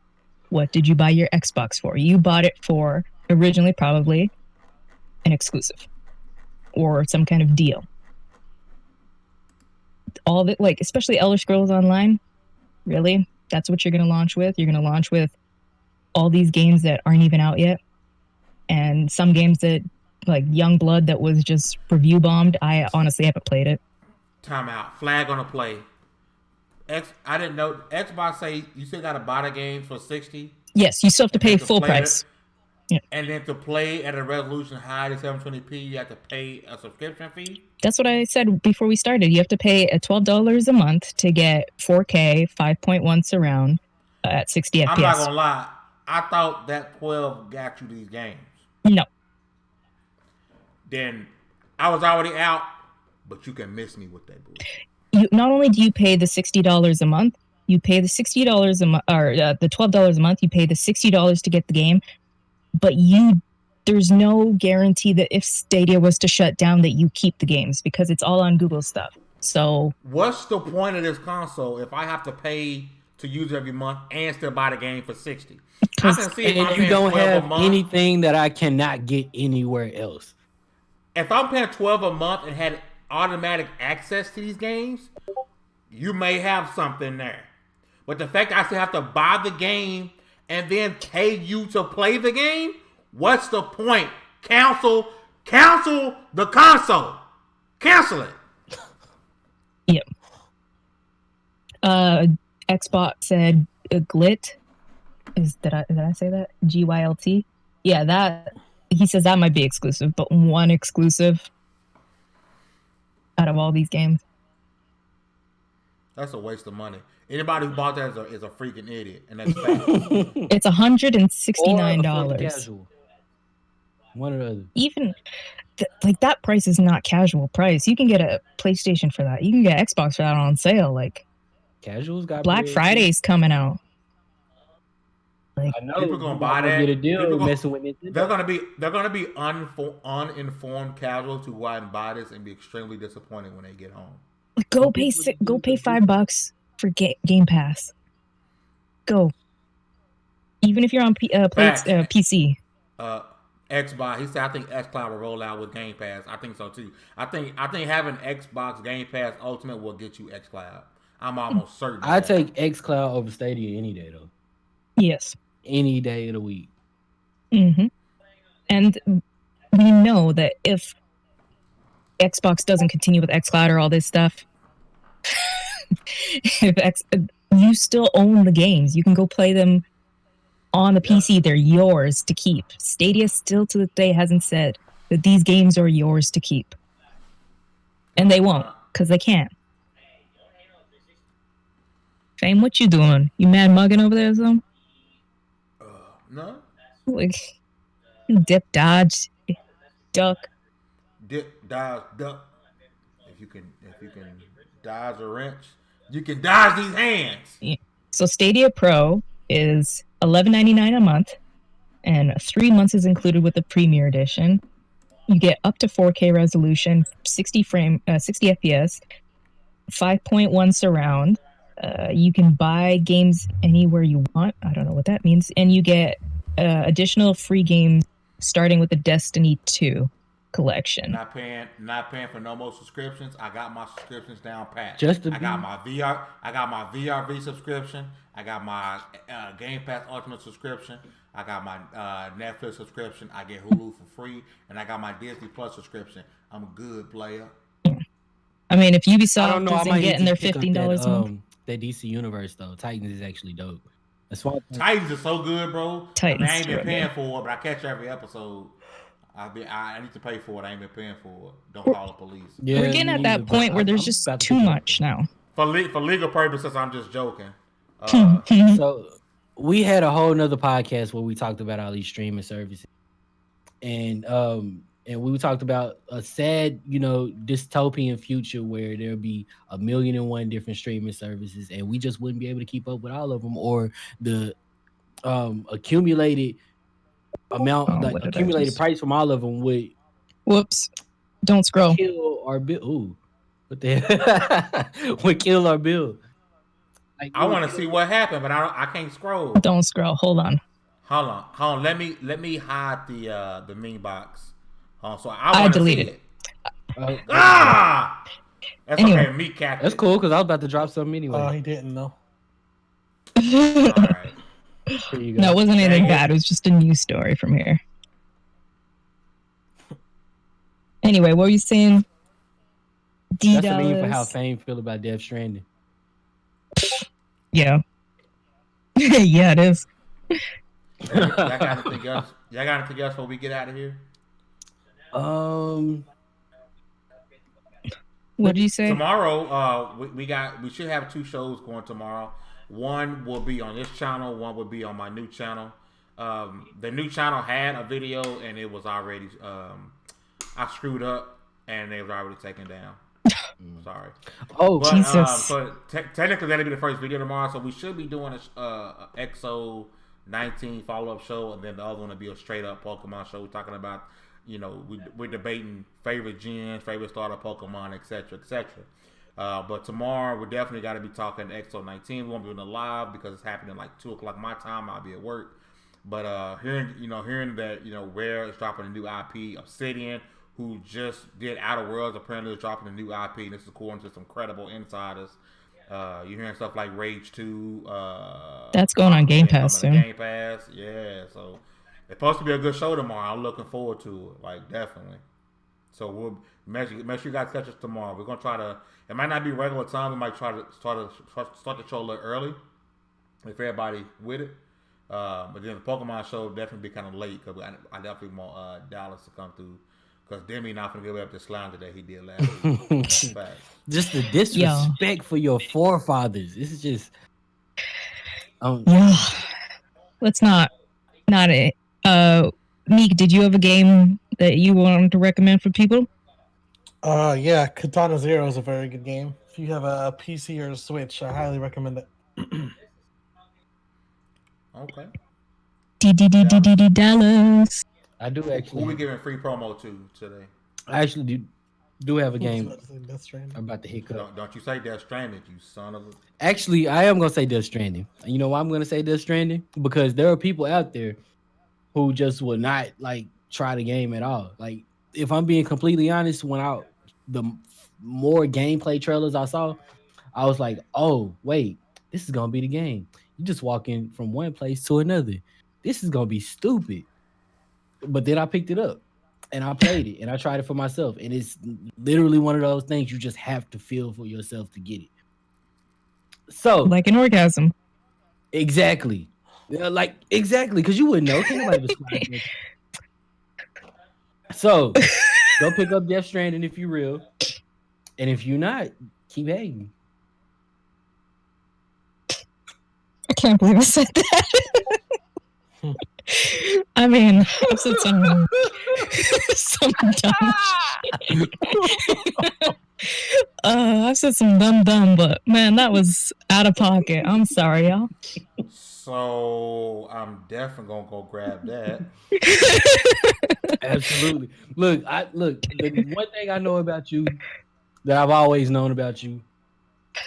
What did you buy your Xbox for? You bought it for originally probably an exclusive or some kind of deal. All that, like, especially Elder Scrolls Online, really? That's what you're going to launch with? You're going to launch with all these games that aren't even out yet, and some games that, like Youngblood, that was just review bombed. I honestly haven't played it. Time out. Flag on the play. I didn't know Xbox say you still got to buy the games for $60. Yes, you still have to pay full price. Yeah. And then to play at a resolution high to 720p, you have to pay a subscription fee. That's what I said before we started. You have to pay $12 a month to get 4K 5.1 surround at 60 FPS. I'm not gonna lie. I thought that 12 got you these games. No. Then I was already out, but you can miss me with that bullshit. Not only do you pay the $60 a month, you pay the $60 a month, or the $12 a month. You pay the $60 to get the game, but there's no guarantee that if Stadia was to shut down, that you keep the games, because it's all on Google stuff. So, what's the point of this console if I have to pay to use it every month and still buy the game for $60? I can see and you don't have anything that I cannot get anywhere else. If I'm paying $12 a month and had automatic access to these games, you may have something there. But the fact that I still have to buy the game and then pay you to play the game, what's the point? Cancel the console. Cancel it. Yep. Xbox said Glit. Did I say that? GYLT? Yeah, that he says that might be exclusive, but one exclusive out of all these games. That's a waste of money. Anybody who bought that is a freaking idiot, and that's fact. It's $169. One or the other. Even like that price is not casual price. You can get a PlayStation for that. You can get Xbox for that on sale. Like, casuals got Black Friday's coming out. Like, I know people gonna buy that. Get a deal messing with it. They're gonna be uninformed casuals who go out and buy this and be extremely disappointed when they get home. Go pay $5 for Game Pass. Go. Even if you're on PC. Xbox. He said, I think xCloud will roll out with Game Pass. I think so too. I think having Xbox Game Pass Ultimate will get you xCloud. I'm almost certain. I take xCloud over Stadia any day though. Yes. Any day of the week. Mm-hmm. And we know that if Xbox doesn't continue with xCloud or all this stuff, you still own the games. You can go play them on the PC. They're yours to keep. Stadia still to this day hasn't said that these games are yours to keep. And they won't, because they can't. Fame, what you doing? You mad mugging over there or something? No. Like, dip, dodge, duck. dodge, duck. If you can dodge a wrench, you can dodge these hands. Yeah. So Stadia Pro is $11.99 a month, and 3 months is included with the Premier Edition. You get up to 4K resolution, 60 FPS, 5.1 surround. You can buy games anywhere you want. I don't know what that means, and you get additional free games starting with the Destiny 2 collection. Not paying for no more subscriptions. I got my subscriptions down pat. I got my VRV subscription. I got my Game Pass Ultimate subscription. I got my Netflix subscription. I get Hulu for free, and I got my Disney Plus subscription. I'm a good player. I mean, if Ubisoft isn't getting their $15 a month, that DC Universe though, Titans is actually dope. That's why Titans is so good, bro. Titans I ain't been paying good. for it, but I catch every episode. I need to pay for it. I ain't been paying for it. Don't call the police. Yeah, we're getting at that point where there's just too much now. For legal purposes, I'm just joking. So we had a whole nother podcast where we talked about all these streaming services, and we talked about a sad, dystopian future where there'll be 1,000,001 different streaming services, and we just wouldn't be able to keep up with all of them, or the accumulated amount, accumulated price from all of them would. Whoops! Don't scroll. Kill our bill. Ooh, what the hell? Would kill our bill. Like, I want to see what happened, but I can't scroll. Don't scroll. Hold on. Let me hide the meme box. So I deleted it. That's anyway. Okay. Meat cactus. That's cool because I was about to drop something anyway. Oh, he didn't know. All right. No, it wasn't anything bad. It was just a news story from here. Anyway, what were you saying? That's a meme for how Fame feel about Death Stranding. Yeah. Yeah, it is. Y'all got anything else? Before we get out of here? What did you say? Tomorrow, we should have 2 shows going tomorrow. One will be on this channel. One will be on my new channel. The new channel had a video, and it was already I screwed up, and it was already taken down. Sorry. Oh, but, Jesus. So technically, that'll be the first video tomorrow. So we should be doing a XO 19 follow-up show, and then the other one will be a straight-up Pokemon show. We're talking about, we're debating favorite gens, favorite starter Pokemon, etc., etc. But tomorrow, we're definitely got to be talking XO 19. We won't be doing it live because it's happening like 2 o'clock my time. I'll be at work. But hearing that, Rare is dropping a new IP, Obsidian, who just did Outer Worlds, apparently is dropping a new IP, and this is according to some credible insiders. You're hearing stuff like Rage 2. That's going on Game Pass soon. Game Pass, yeah. So it's supposed to be a good show tomorrow. I'm looking forward to it, like definitely. So we'll make sure you guys catch us tomorrow. We're gonna try to. It might not be regular time. We might try to start the show a little early, if everybody with it. But then the Pokemon show definitely be kind of late because I definitely want Dallas to come through. Because Demi not gonna give up the slander that he did last week. Just the disrespect for your forefathers. This is just. Yeah. Let's not it. Meek, did you have a game that you wanted to recommend for people? Yeah, Katana Zero is a very good game. If you have a PC or a Switch, I highly recommend it. Okay. Dallas. I do actually. Who we giving free promo to today? I actually do have a game. I'm about to hiccup. Don't you say Death Stranding, you son of a. Actually, I am gonna say Death Stranding. You know why I'm gonna say Death Stranding? Because there are people out there who just will not try the game at all. Like, if I'm being completely honest, the more gameplay trailers I saw, I was like, oh wait, this is gonna be the game. You just walking from one place to another. This is gonna be stupid. But then I picked it up and I played it and I tried it for myself. And it's literally one of those things you just have to feel for yourself to get it. So, like an orgasm. Exactly. Exactly. Because you wouldn't know. Can't nobody describe it. So, go pick up Death Stranding if you're real. And if you're not, keep hating. I can't believe I said that. I mean, I've said some some dumb shit. I've said some dumb, but man, that was out of pocket. I'm sorry, y'all. So I'm definitely gonna go grab that. Absolutely. Look, the one thing I know about you that I've always known about you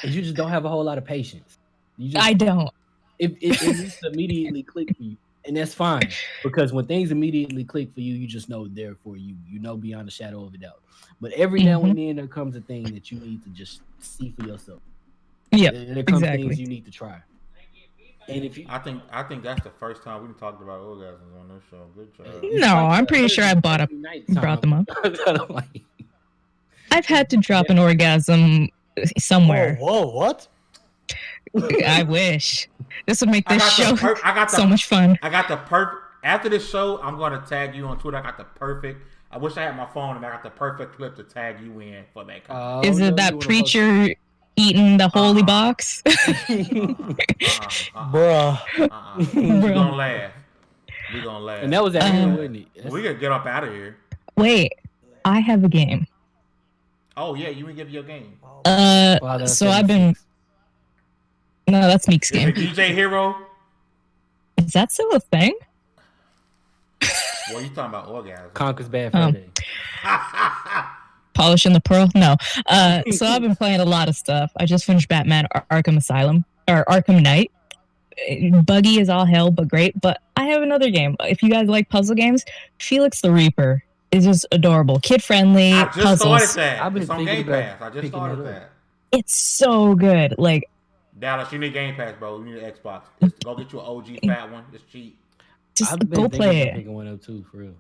is you just don't have a whole lot of patience. You just I don't. it needs to immediately click for you. And that's fine. Because when things immediately click for you, you just know they're for you. You know beyond a shadow of a doubt. But every now and then there comes a thing that you need to just see for yourself. Yeah, There comes things you need to try. And if you I think that's the first time we talked about orgasms on this show. Good job. No, I'm pretty sure I brought them up. I've had to drop an orgasm somewhere. Whoa, what? I wish. This would make this show so much fun. I got the perfect. After this show, I'm going to tag you on Twitter. I got the perfect. I wish I had my phone and I got the perfect clip to tag you in for that. Is it that preacher eating the holy box? Bruh. We're gonna laugh. We're gonna laugh. And that was at him, wasn't it? We gotta get up out of here. Wait, I have a game. Oh yeah, you can give your game. So I've been. No, that's Meek's game. Is it DJ Hero? Is that still a thing? What are you talking about? Orgasm. Conker's Bad Fur Day. Polishing the Pearl? No. So I've been playing a lot of stuff. I just finished Batman Arkham Asylum, or Arkham Knight. Buggy is all hell, but great. But I have another game. If you guys like puzzle games, Felix the Reaper is just adorable. Kid-friendly I just puzzles. started that. I've been it's on thinking Game about Pass. I just started that. It's so good. Like, Dallas, you need Game Pass, bro. You need an Xbox. Just go get you an OG fat one. It's cheap. just go play it. Picking one up too, for real.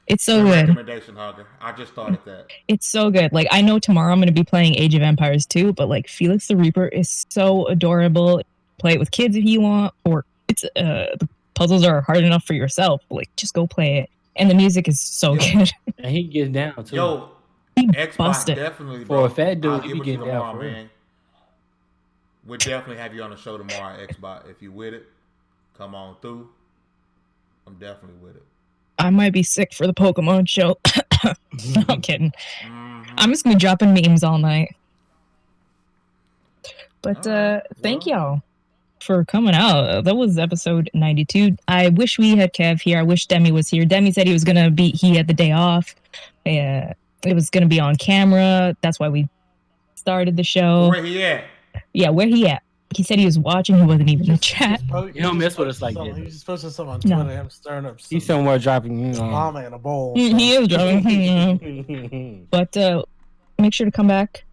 It's so good. Recommendation, Hugger. I just started that. It's so good. Like, I know tomorrow I'm going to be playing Age of Empires 2, but like Felix the Reaper is so adorable. Play it with kids if you want, or it's the puzzles are hard enough for yourself. Like, just go play it. And the music is so good. And he gets down too. Yo, He Xbox busted. definitely, For bro. a fat dude, I'll he give be it to you getting down tomorrow, for real. man. We'll definitely have you on the show tomorrow, Xbox. If you with it, come on through. I'm definitely with it. I might be sick for the Pokemon show. No, I'm kidding. Mm-hmm. I'm just going to be dropping memes all night. But Alright, thank well. y'all for coming out. That was episode 92. I wish we had Kev here. I wish Demi was here. Demi said he was going to be, he had the day off. It was going to be on camera. That's why we started the show. Where he at? Yeah, where he at? He said he was watching. He wasn't even in the chat. You don't mess with us like that. He just posted something on Twitter. No. Him stirring up He's somewhere dropping mama in a bowl. He is driving. But make sure to come back.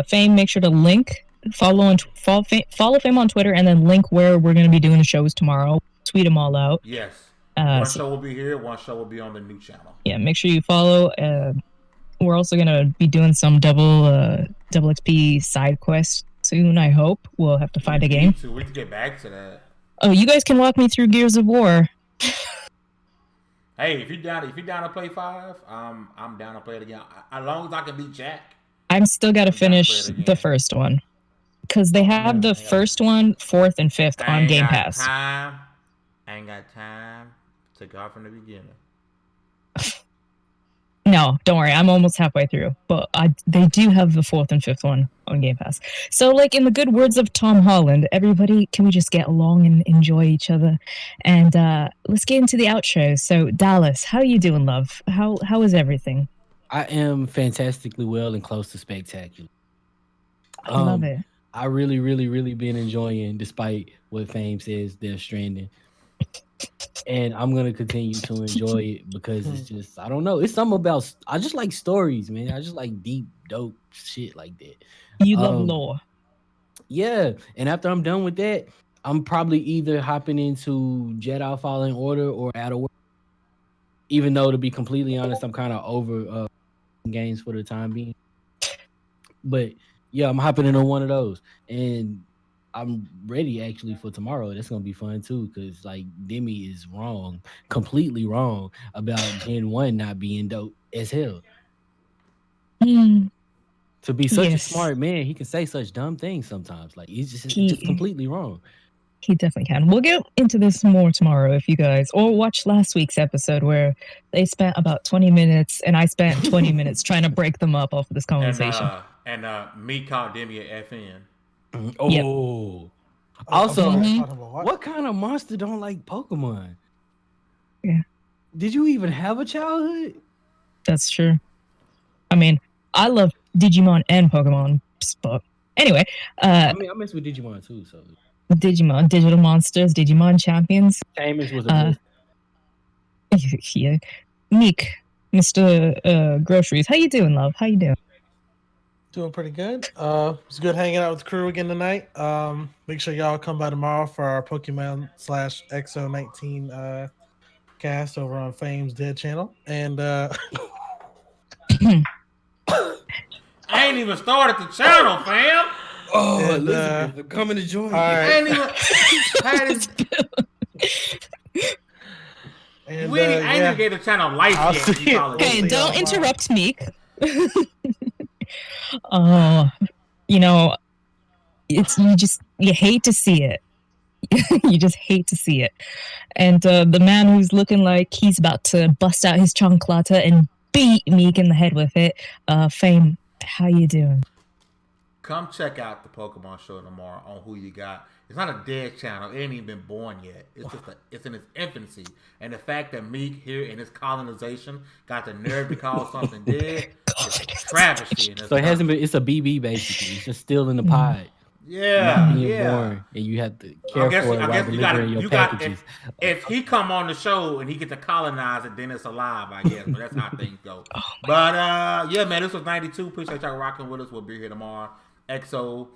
Fame, make sure to link, follow Fame on Twitter, and then link where we're going to be doing the shows tomorrow. Tweet them all out. Yes. One show will be here. One show will be on the new channel. Yeah, make sure you follow. We're also going to be doing some double XP side quests soon, I hope. We'll have to find a game. We need to get back to that. Oh, you guys can walk me through Gears of War. Hey, if you're down to play 5, I'm down to play it again. As long as I can beat Jack. I'm still got to finish the first one. Because they have the first one, 4th, and 5th on Game Pass. I ain't got time to go from the beginning. No, don't worry. I'm almost halfway through. But they do have the 4th and 5th one on Game Pass. So, like, in the good words of Tom Holland, everybody, can we just get along and enjoy each other? And let's get into the outro. So, Dallas, how are you doing, love? How is everything? I am fantastically well and close to spectacular. I love it. I really, really, really been enjoying, despite what Fame says, Death Stranding. And I'm going to continue to enjoy it because it's just, I don't know. It's something about, I just like stories, man. I just like deep, dope shit like that. You love lore. Yeah. And after I'm done with that, I'm probably either hopping into Jedi Fallen Order or Outer Worlds. Even though, to be completely honest, I'm kind of over games for the time being. But yeah, I'm hopping into one of those. And I'm ready actually for tomorrow. That's gonna be fun too, because like Demi is wrong, completely wrong about Gen 1 not being dope as hell. To be such a smart man, he can say such dumb things sometimes. Like he's just completely wrong. He definitely can. We'll get into this more tomorrow if you guys, or watch last week's episode where they spent about 20 minutes and I spent 20 minutes trying to break them up off of this conversation. And me called Demi a FN. Oh. Yep. Also, what? what kind of monster don't like Pokemon? Yeah. Did you even have a childhood? That's true. I mean, I love Digimon and Pokemon, but anyway. I mean, I mess with Digimon too, so. Digimon, Digital Monsters, Digimon Champions. Tamers was a yeah. Meek, Mr. Groceries. How you doing, love? How you doing? Doing pretty good. It's good hanging out with the crew again tonight. Make sure y'all come by tomorrow for our Pokemon /XO19 cast over on Fame's Dead channel. And I ain't even started the channel, fam. Oh, and, Elizabeth, I'm coming to join you. Right. I ain't even. I ain't even gave the channel life yet. Okay, don't interrupt Meek. Oh, you know, you hate to see it. You just hate to see it. And the man who's looking like he's about to bust out his chanclata and beat Meek in the head with it, Fame, how you doing? Come check out the Pokemon show tomorrow on Who You Got. It's not a dead channel. It ain't even been born yet. It's in its infancy. And the fact that Meek here in his colonization got the nerve to call something dead is a travesty. So it hasn't been. It's a BB basically. It's just still in the pod. Yeah, born, and you have to care for it while delivering your packages. If he come on the show and he get to colonize it, then it's alive, I guess. But that's how things go. But yeah, man, this was 92. Appreciate y'all rocking with us. We'll be here tomorrow. EXO,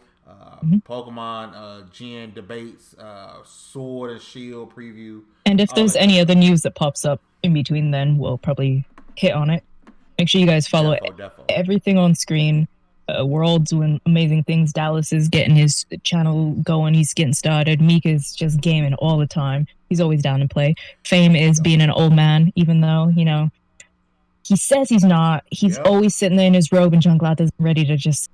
Pokemon, Gen debates, Sword and Shield preview. And if there's any other news that pops up in between, then we'll probably hit on it. Make sure you guys follow everything on screen. We're all doing amazing things. Dallas is getting his channel going. He's getting started. Meek is just gaming all the time. He's always down to play. Fame is being an old man, even though, you know, he says he's not. He's always sitting there in his robe and chanclatas ready to just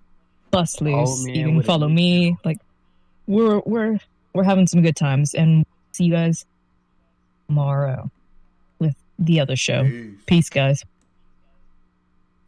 bust loose. You can follow me. Like, we're having some good times, and see you guys tomorrow with the other show. Peace guys.